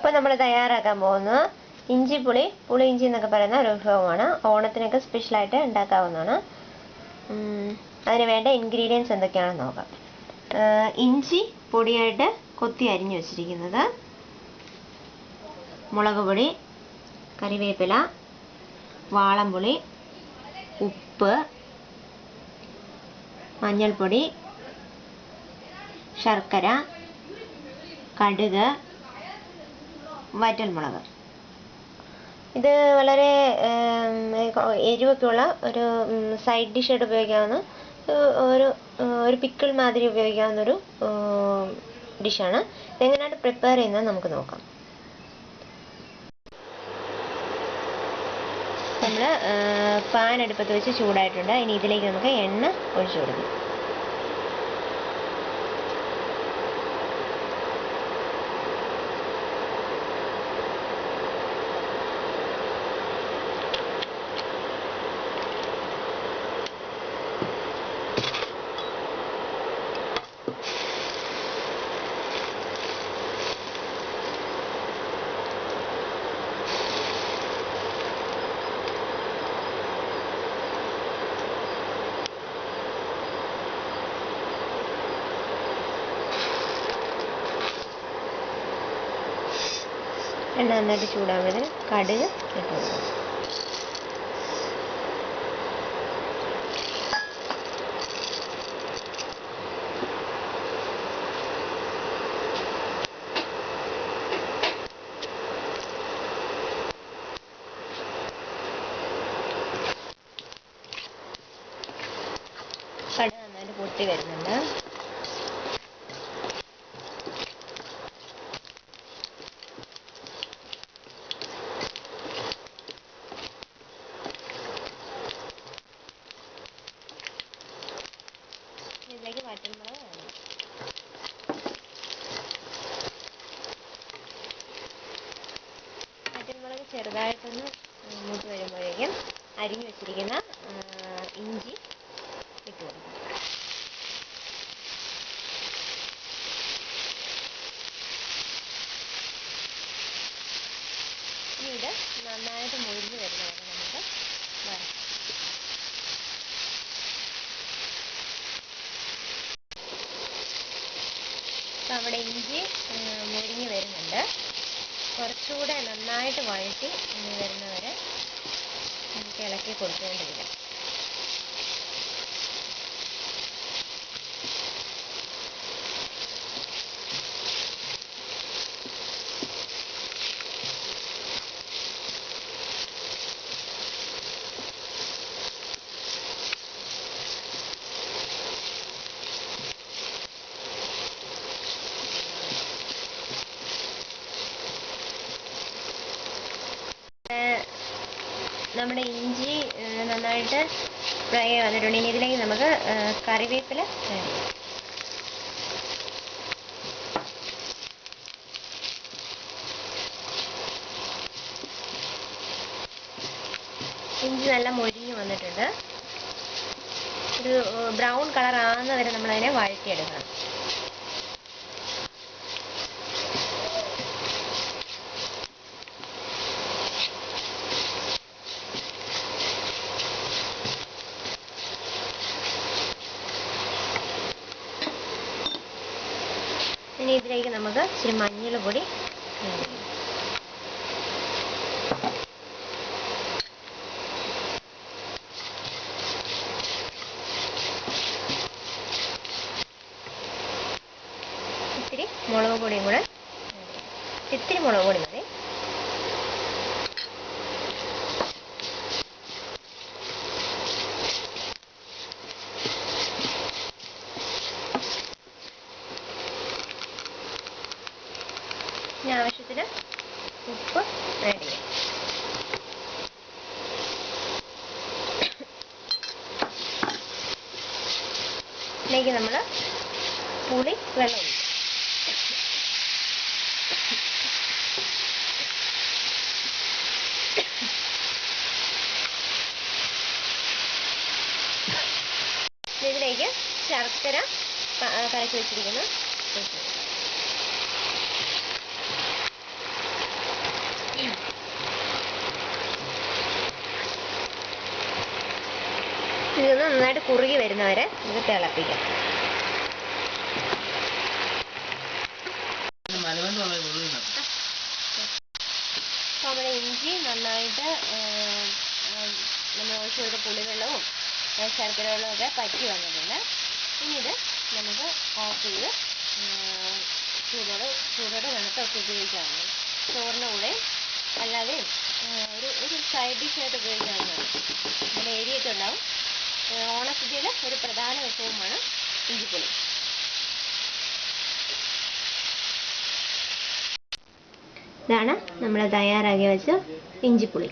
ഇപ്പോൾ നമ്മൾ തയ്യാറാക്കാൻ പോകുന്നത് ഇഞ്ചിപ്പുളി പുളിയിഞ്ചി എന്നൊക്കെ പറയുന്ന ഒരു വിഭവമാണ്. ഓണത്തിനൊക്കെ സ്പെഷ്യലായിട്ട് ഉണ്ടാക്കാവുന്നതാണ്. അതിന് വേണ്ട ഇൻഗ്രീഡിയൻസ് എന്തൊക്കെയാണെന്ന് നോക്കാം. ഇഞ്ചി പൊടിയായിട്ട് കൊത്തി അരിഞ്ഞു വെച്ചിരിക്കുന്നത്, മുളക് പൊടി, കറിവേപ്പില, വാളംപുളി, ഉപ്പ്, മഞ്ഞൾപ്പൊടി, ശർക്കര, കടുക്, വറ്റൽമുളക്. ഇത് വളരെ എരിവൊക്കെയുള്ള ഒരു സൈഡ് ഡിഷായിട്ട് ഉപയോഗിക്കാവുന്ന ഒരു പിക്കിൾ മാതിരി ഉപയോഗിക്കാവുന്നൊരു ഡിഷാണ്. ഇതെങ്ങനെയാണ് പ്രിപ്പയർ ചെയ്യുന്നത് നമുക്ക് നോക്കാം. നമ്മൾ പാൻ അടുപ്പത്ത് വെച്ച് ചൂടായിട്ടുണ്ട്. ഇനി ഇതിലേക്ക് നമുക്ക് എണ്ണ ഒഴിച്ചു കൊടുക്കാം. എണ്ണ നന്നായിട്ട് ചൂടാകുന്നതിന് കടുക് ഇട്ട് കൊടുക്കും. കടുക് നന്നായിട്ട് പൊട്ടി വരുന്നുണ്ട്. ഇതിലേക്ക് വറ്റൽമുളക് വേണം. വറ്റൽമുളക് ചെറുതായിട്ടൊന്ന് മൂത്ത് വരുമ്പോഴേക്കും അരിഞ്ഞു വെച്ചിരിക്കുന്ന ഇഞ്ചി ഇട്ട് കൊടുക്കും. ഇനി ഇത് നന്നായിട്ട് മൊരിഞ്ഞ് വരുന്നവരെ നമുക്ക് വരക്കാം. അപ്പം നമ്മുടെ ഇഞ്ചി മൊരിഞ്ഞ് വരുന്നുണ്ട്. കുറച്ചുകൂടെ നന്നായിട്ട് വഴറ്റി വരുന്നവരെ നമുക്ക് ഇളക്കി കൊടുത്തുകൊണ്ടിരിക്കാം. നമ്മുടെ ഇഞ്ചി നന്നായിട്ട് ഫ്രൈ വന്നിട്ടുണ്ട്. ഇനി ഇതിലേക്ക് നമുക്ക് കറിവേപ്പില ആഡ് ചെയ്യാം. ഇഞ്ചി നല്ല മൊരിഞ്ഞ് വന്നിട്ടുണ്ട്. ഒരു ബ്രൗൺ കളർ ആകുന്ന വരെ നമ്മളതിനെ വഴറ്റിയെടുക്കണം. ഇനി ഇതിലേക്ക് നമുക്ക് ഇച്ചിരി മഞ്ഞൾപ്പൊടി ആഡ് ചെയ്യാം. ഇത്തിരി മുളക് പൊടിയും കൂടെ, ഇത്തിരി മുളക് പൊടി മതി. ഇനി ആവശ്യത്തിന് ഉപ്പ് ആഡ് ചെയ്യാം. ഇതിലേക്ക് നമ്മൾ പുളി വെള്ളം ഒഴിക്കും. ഇതിലേക്ക് ശർക്കര കലക്കി വെച്ചിരിക്കുന്ന നന്നായിട്ട് കുറുകി വരുന്നവരെ ഇത് തിളപ്പിക്കാം. നമ്മുടെ ഇഞ്ചി നന്നായിട്ട് നമ്മൾ ഒഴിച്ചു കൊടുത്ത പുളിവെള്ളവും ശർക്കര വെള്ളവും ഒക്കെ പറ്റി വന്നിട്ടുണ്ട്. ഇനി ഇത് നമുക്ക് ഓഫ് ചെയ്ത് ചൂടോടെ തണുത്തൊക്കെ ഉപയോഗിക്കാവുന്നതാണ്. ചോറിൻ്റെ കൂടെ അല്ലാതെ ഒരു സൈഡ് ഡിഷായിട്ട് ഉപയോഗിക്കാവുന്നതാണ്. നമ്മുടെ ഏരിയയൊക്കെ ഉണ്ടാവും. ഓണസദ്യയിൽ ഒരു പ്രധാന വിഭവമാണ് ഇഞ്ചിപ്പുളി. ഇതാണ് നമ്മൾ തയ്യാറാക്കി വെച്ച ഇഞ്ചിപ്പുളി.